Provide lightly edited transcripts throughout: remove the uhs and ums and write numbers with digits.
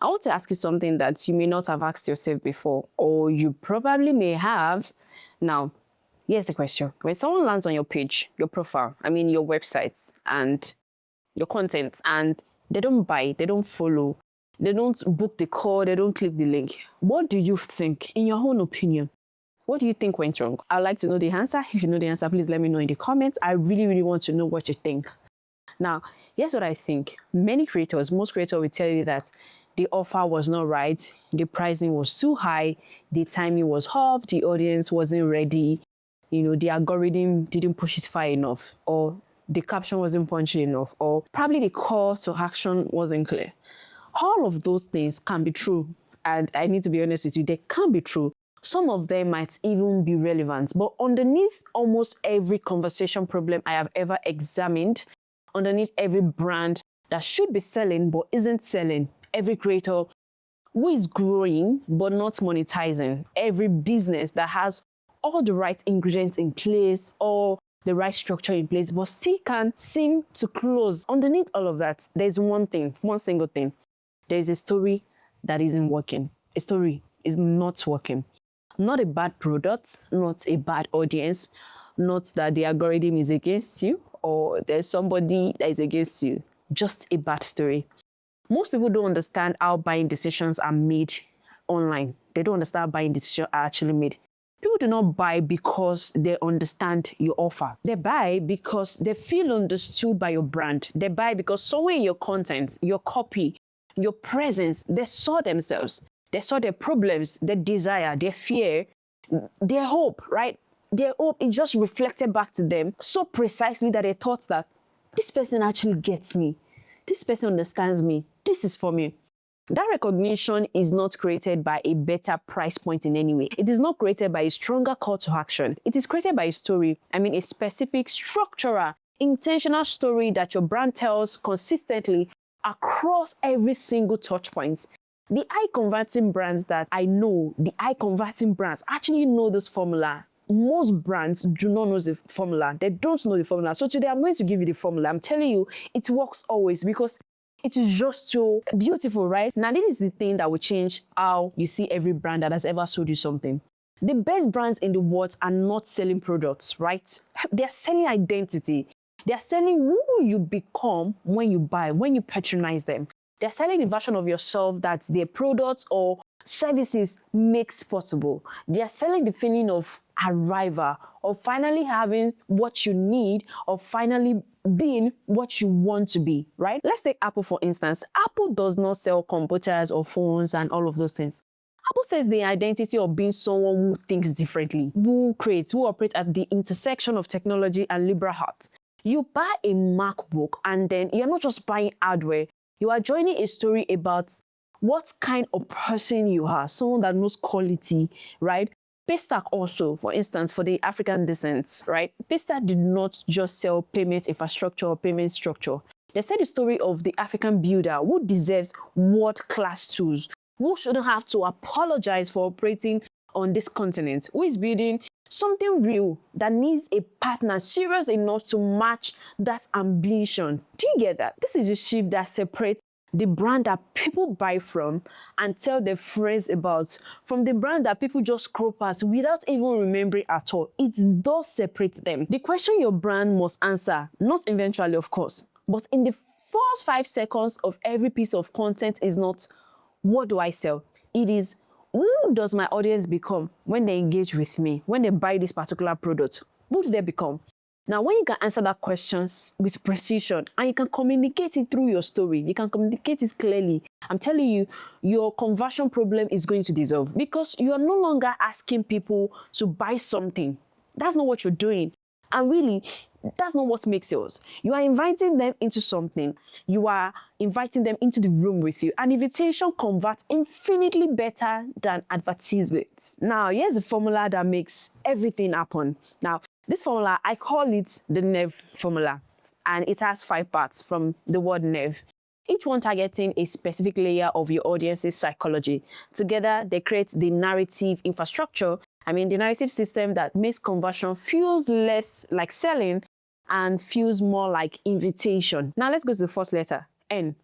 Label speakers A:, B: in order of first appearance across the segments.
A: I want to ask you something that you may not have asked yourself before, or you probably may have. Now, here's the question. When someone lands on your page, your profile, your website and your content, and they don't buy, they don't follow, they don't book the call, they don't click the link, what do you think, in your own opinion? What do you think went wrong? I'd like to know the answer. If you know the answer, please let me know in the comments. I really, really want to know what you think. Now, here's what I think. Most creators will tell you that the offer was not right, the pricing was too high, the timing was off, the audience wasn't ready, the algorithm didn't push it far enough, or the caption wasn't punchy enough, or probably the call to action wasn't clear. All of those things can be true, and I need to be honest with you, they can be true. Some of them might even be relevant, but underneath almost every conversation problem I have ever examined, underneath every brand that should be selling but isn't selling, every creator who is growing but not monetizing, every business that has all the right ingredients in place, or the right structure in place, but still can't seem to close. Underneath all of that, there's one single thing. There's a story that isn't working. A story is not working. Not a bad product, not a bad audience, not that the algorithm is against you or there's somebody that is against you. Just a bad story. Most people don't understand how buying decisions are made online. They don't understand how buying decisions are actually made. People do not buy because they understand your offer. They buy because they feel understood by your brand. They buy because somewhere in your content, your copy, your presence, they saw themselves. They saw their problems, their desire, their fear, their hope, right? Their hope, it just reflected back to them so precisely that they thought that this person actually gets me. This person understands me. This is for me. That recognition is not created by a better price point in any way. It is not created by a stronger call to action. It is created by a story. A specific structural, intentional story that your brand tells consistently across every single touch point. The high-converting brands that I know, actually know this formula. Most brands do not know the formula. They don't know the formula. So today I'm going to give you the formula. I'm telling you, it works always because it is just so beautiful, right? Now, this is the thing that will change how you see every brand that has ever sold you something. The best brands in the world are not selling products, right? They're selling identity. They're selling who you become when you buy, when you patronize them. They're selling the version of yourself that their products or services makes possible. They're selling the feeling of arrival, of finally having what you need, of finally being what you want to be, right? Let's take Apple, for instance. Apple does not sell computers or phones and all of those things. Apple says the identity of being someone who thinks differently, who operates at the intersection of technology and liberal arts. You buy a MacBook and then you're not just buying hardware, you are joining a story about what kind of person you are, someone that knows quality, right? Paystack also, for instance, for the African descent, right? Paystack did not just sell payment infrastructure or payment structure. They said the story of the African builder who deserves world-class tools, who shouldn't have to apologize for operating on this continent, who is building something real that needs a partner serious enough to match that ambition. Do you get that? This is the shift that separates the brand that people buy from and tell their friends about from the brand that people just scroll past without even remembering at all. It does separate them. The question your brand must answer, not eventually of course, but in the first 5 seconds of every piece of content is not, what do I sell? It is, who does my audience become when they engage with me, when they buy this particular product? Who do they become? Now, when you can answer that question with precision and you can communicate it through your story, you can communicate it clearly, I'm telling you, your conversion problem is going to dissolve because you are no longer asking people to buy something. That's not what you're doing. And really, that's not what makes sales. You are inviting them into something. You are inviting them into the room with you. An invitation converts infinitely better than advertisements. Now, here's the formula that makes everything happen. Now, this formula, I call it the NEV formula, and it has 5 parts from the word NEV. Each one targeting a specific layer of your audience's psychology. Together, they create the narrative infrastructure, the narrative system that makes conversion feels less like selling and feels more like invitation. Now, let's go to the first letter, N.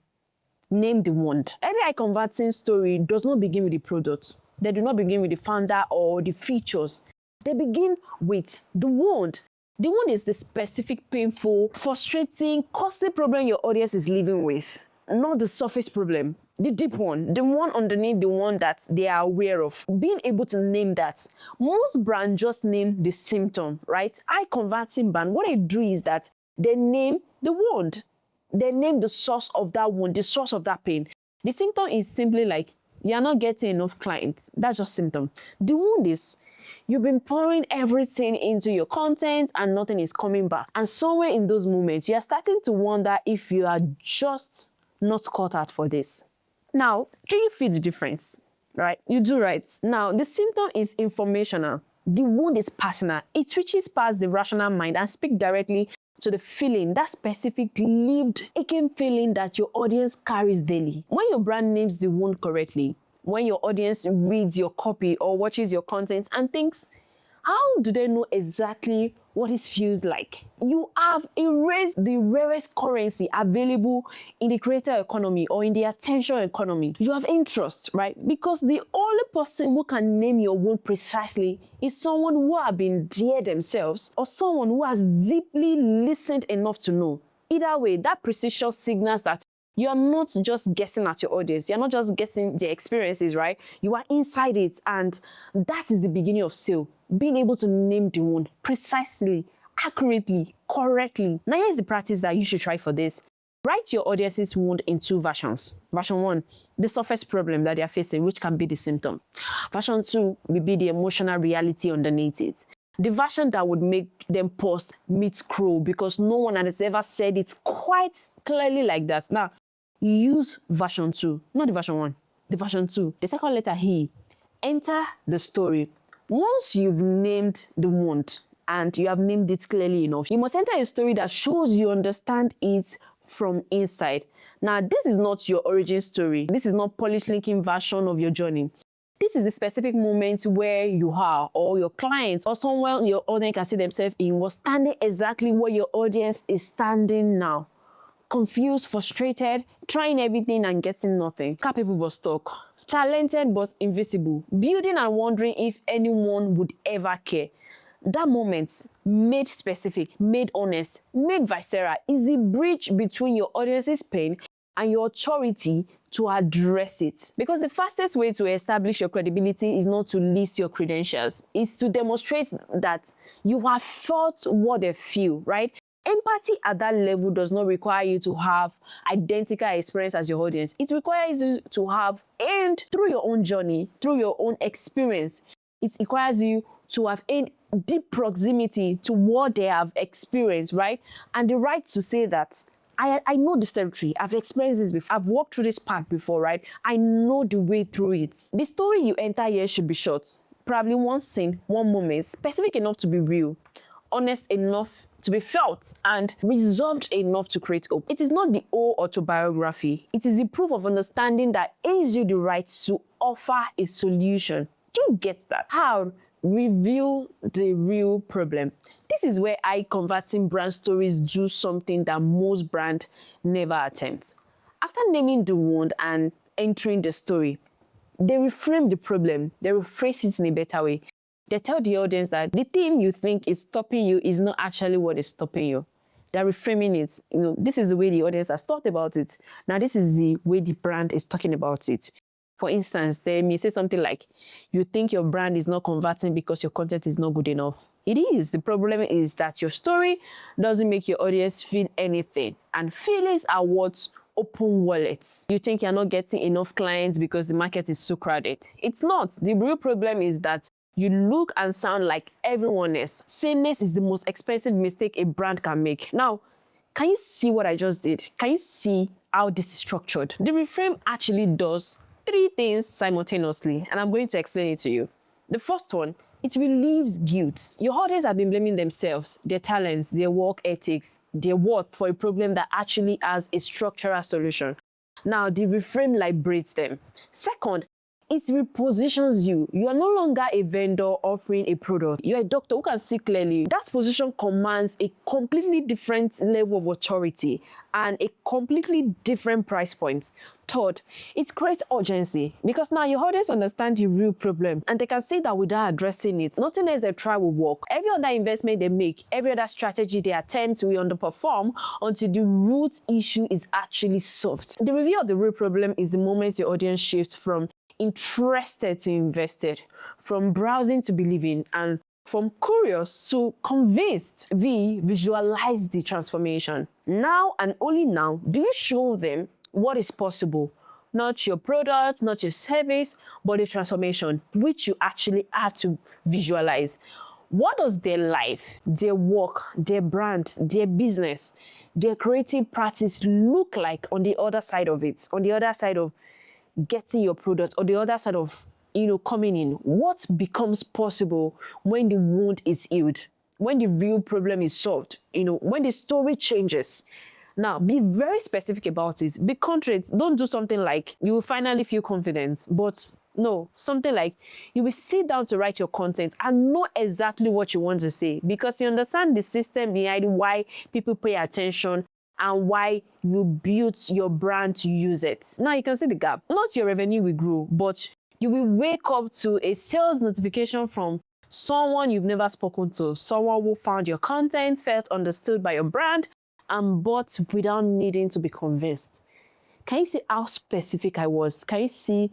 A: Name the wound. Every eye converting story does not begin with the product. They do not begin with the founder or the features. They begin with the wound. The wound is the specific, painful, frustrating, costly problem your audience is living with, not the surface problem, the deep one, the one underneath the one that they are aware of. Being able to name that. Most brands just name the symptom, right? Eye converting brand, what they do is that they name the wound. They name the source of that wound, the source of that pain. The symptom is simply like, you're not getting enough clients. That's just symptom. The wound is, you've been pouring everything into your content and nothing is coming back. And somewhere in those moments, you're starting to wonder if you are just not cut out for this. Now, do you feel the difference? Right? You do, right? Now, the symptom is informational. The wound is personal. It reaches past the rational mind and speaks directly to the feeling, that specific lived, aching feeling that your audience carries daily. When your brand names the wound correctly, when your audience reads your copy or watches your content and thinks, how do they know exactly what it feels like? You have erased the rarest currency available in the creator economy or in the attention economy. You have interest, right? Because the only person who can name your wound precisely is someone who has been there themselves or someone who has deeply listened enough to know. Either way, that precision signals that you're not just guessing at your audience. You're not just guessing their experiences, right? You are inside it, and that is the beginning of sale. Being able to name the wound precisely, accurately, correctly. Now here's the practice that you should try for this. Write your audience's wound in 2 versions. Version 1, the surface problem that they are facing, which can be the symptom. Version 2 will be the emotional reality underneath it. The version that would make them pause mid-scroll because no one has ever said it quite clearly like that. Now, use version 2, not the version 1, the version 2. The second letter, he. Enter the story. Once you've named the wound and you have named it clearly enough, you must enter a story that shows you understand it from inside. Now, this is not your origin story. This is not polished linking version of your journey. This is the specific moment where you are, or your clients, or someone your audience can see themselves in was standing exactly where your audience is standing now. Confused, frustrated, trying everything and getting nothing. Capable but stuck. Talented but invisible. Building and wondering if anyone would ever care. That moment, made specific, made honest, made visceral, is the bridge between your audience's pain and your authority to address it. Because the fastest way to establish your credibility is not to list your credentials. It's to demonstrate that you have felt what they feel, right? Empathy at that level does not require you to have identical experience as your audience. It requires you to have earned through your own journey, through your own experience. It requires you to have earned deep proximity to what they have experienced, right? And the right to say that I know this territory. I've experienced this before. I've walked through this path before, right? I know the way through it. The story you enter here should be short. Probably one scene, one moment, specific enough to be real, honest enough to be felt, and resolved enough to create hope. It is not the whole autobiography. It is the proof of understanding that gives you the right to offer a solution. Do you get that? How? Reveal the real problem. This is where eye-converting brand stories do something that most brands never attempt. After naming the wound and entering the story, they reframe the problem. They rephrase it in a better way. They tell the audience that the thing you think is stopping you is not actually what is stopping you. They're reframing it. This is the way the audience has thought about it. Now, this is the way the brand is talking about it. For instance, they may say something like, you think your brand is not converting because your content is not good enough. It is. The problem is that your story doesn't make your audience feel anything. And feelings are what open wallets. You think you're not getting enough clients because the market is so crowded. It's not. The real problem is that you look and sound like everyone else. Sameness is the most expensive mistake a brand can make. Now, can you see what I just did? Can you see how this is structured? The reframe actually does 3 things simultaneously, and I'm going to explain it to you. The first one, it relieves guilt. Your audience have been blaming themselves, their talents, their work ethics, their worth for a problem that actually has a structural solution. Now, the reframe liberates them. Second, It repositions you. You are no longer a vendor offering a product. You're a doctor who can see clearly. That position commands a completely different level of authority and a completely different price point. Third, it creates urgency because now your audience understand the real problem and they can see that without addressing it, nothing else they try will work. Every other investment they make, every other strategy they attempt will underperform until the root issue is actually solved. The review of the real problem is the moment your audience shifts from interested to invested, from browsing to believing, and from curious to convinced. Visualize the transformation. Now and only now do you show them what is possible. Not your product, not your service, but the transformation, which you actually have to visualize. What does their life, their work, their brand, their business, their creative practice look like on the other side of it, on the other side of getting your product, or the other side of coming in? What becomes possible when the wound is healed, when the real problem is solved, when the story changes? Now, be very specific about it. Be concrete. Don't do something like you will finally feel confident, but no, something like you will sit down to write your content and know exactly what you want to say, because you understand the system behind why people pay attention and why you built your brand to use it. Now you can see the gap. Not your revenue will grow, but you will wake up to a sales notification from someone you've never spoken to, someone who found your content, felt understood by your brand, and bought without needing to be convinced. Can you see how specific I was? Can you see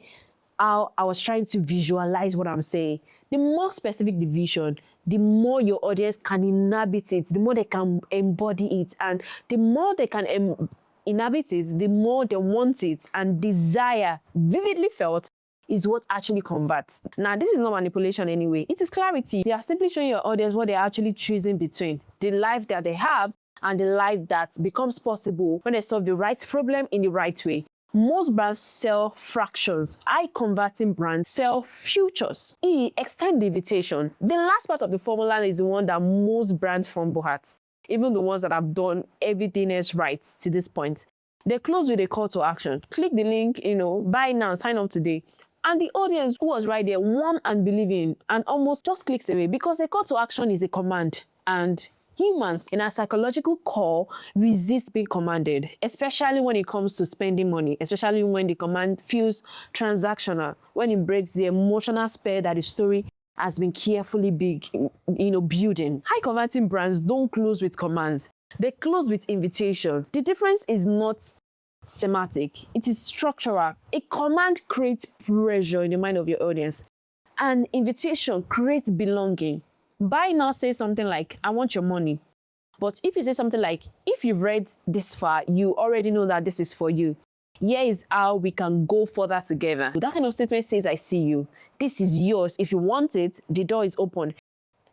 A: how I was trying to visualize what I'm saying? The more specific the vision, the more your audience can inhabit it, the more they can embody it, and the more they can inhabit it, the more they want it, and desire, vividly felt, is what actually converts. Now, this is not manipulation anyway. It is clarity. You are simply showing your audience what they're actually choosing between the life that they have and the life that becomes possible when they solve the right problem in the right way. Most brands sell fractions. High converting brands sell futures. Extend the invitation. The last part of the formula is the one that most brands fumble at, even the ones that have done everything else right to this point. They close with a call to action. Click the link, buy now, sign up today. And the audience who was right there, warm and believing, and almost just clicks away, because a call to action is a command. And humans, in our psychological core, resist being commanded, especially when it comes to spending money, especially when the command feels transactional, when it breaks the emotional spell that the story has been carefully building. High converting brands don't close with commands. They close with invitation. The difference is not semantic, it is structural. A command creates pressure in the mind of your audience. An invitation creates belonging. Buy now says something like, I want your money. But if you say something like, if you've read this far, you already know that this is for you. Here is how we can go further together. That kind of statement says, I see you. This is yours. If you want it, the door is open.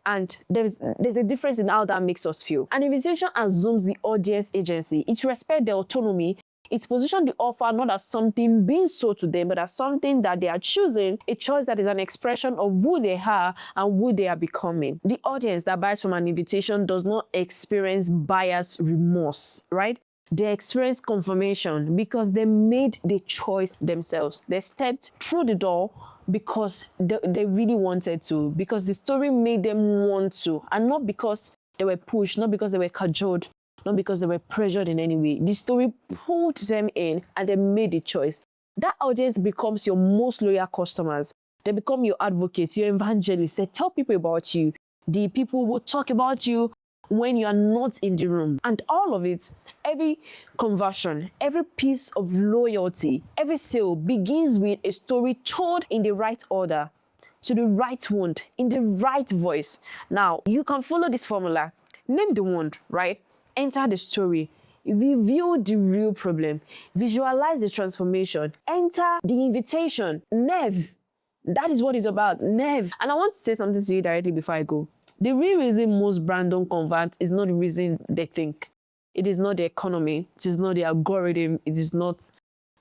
A: And there's a difference in how that makes us feel. An invitation assumes the audience agency. It respects their autonomy. It positions the offer not as something being sold to them, but as something that they are choosing, a choice that is an expression of who they are and who they are becoming. The audience that buys from an invitation does not experience buyer's remorse, right? They experience confirmation because they made the choice themselves. They stepped through the door because they really wanted to, because the story made them want to, and not because they were pushed, not because they were cajoled, not because they were pressured in any way. The story pulled them in and they made the choice. That audience becomes your most loyal customers. They become your advocates, your evangelists. They tell people about you. The people will talk about you when you are not in the room. And all of it, every conversion, every piece of loyalty, every sale begins with a story told in the right order, to the right wound, in the right voice. Now, you can follow this formula. Name the wound, right? Enter the story, review the real problem, visualize the transformation, enter the invitation. Nev, that is what it's about. Nev. And I want to say something to you directly before I go. The real reason most brands don't convert is not the reason they think. It is not the economy. It is not the algorithm. It is not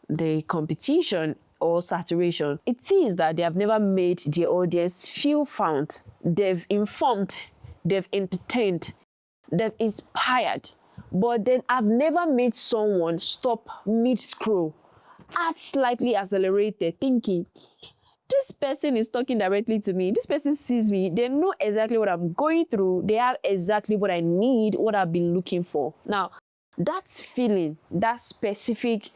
A: the competition or saturation. It is that they have never made their audience feel found. They've informed, they've entertained, they've inspired, but then I've never made someone stop mid-scroll, act slightly accelerated, thinking, this person is talking directly to me. This person sees me. They know exactly what I'm going through. They have exactly what I need, what I've been looking for. Now, that feeling, that specific,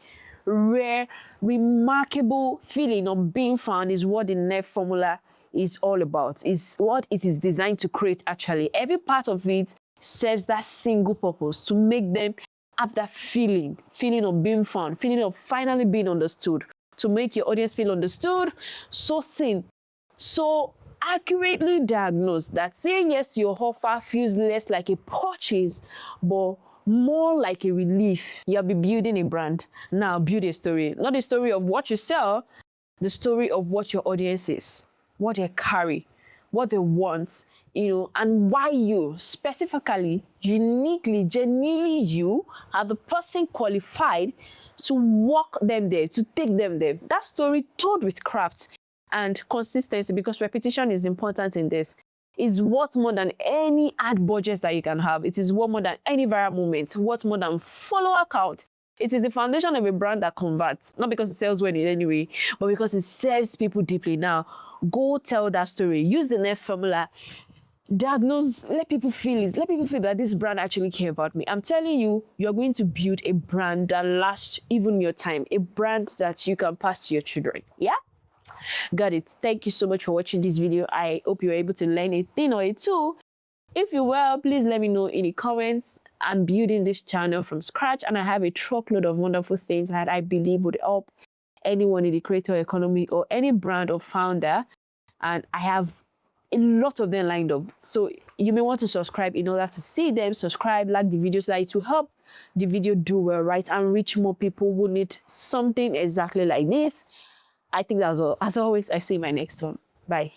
A: rare, remarkable feeling of being found is what the NEF formula is all about. Is what it is designed to create, actually. Every part of it serves that single purpose, to make them have that feeling of being found, feeling of finally being understood, to make your audience feel understood, so seen, so accurately diagnosed that saying yes to your offer feels less like a purchase, but more like a relief. You'll be building a brand. Now build a story. Not the story of what you sell, the story of what your audience is, what they carry, what they want, and why you, specifically, uniquely, genuinely you, are the person qualified to walk them there, to take them there. That story told with craft and consistency, because repetition is important in this, is worth more than any ad budgets that you can have. It is worth more than any viral moments, worth more than follower count. It is the foundation of a brand that converts, not because it sells well in any way, but because it serves people deeply. Now, go tell that story. Use the NEF formula. Diagnose, let people feel it. Let people feel that this brand actually care about me. I'm telling you, you're going to build a brand that lasts even your time. A brand that you can pass to your children. Yeah? Got it. Thank you so much for watching this video. I hope you were able to learn a thing or a two. If you will, please let me know in the comments. I'm building this channel from scratch, and I have a truckload of wonderful things that I believe would help anyone in the creator economy or any brand or founder. And I have a lot of them lined up. So you may want to subscribe in order to see them. Subscribe, like the video, so that it will help the video do well, right, and reach more people who need something exactly like this. I think that's all. As always, I see you in my next one. Bye.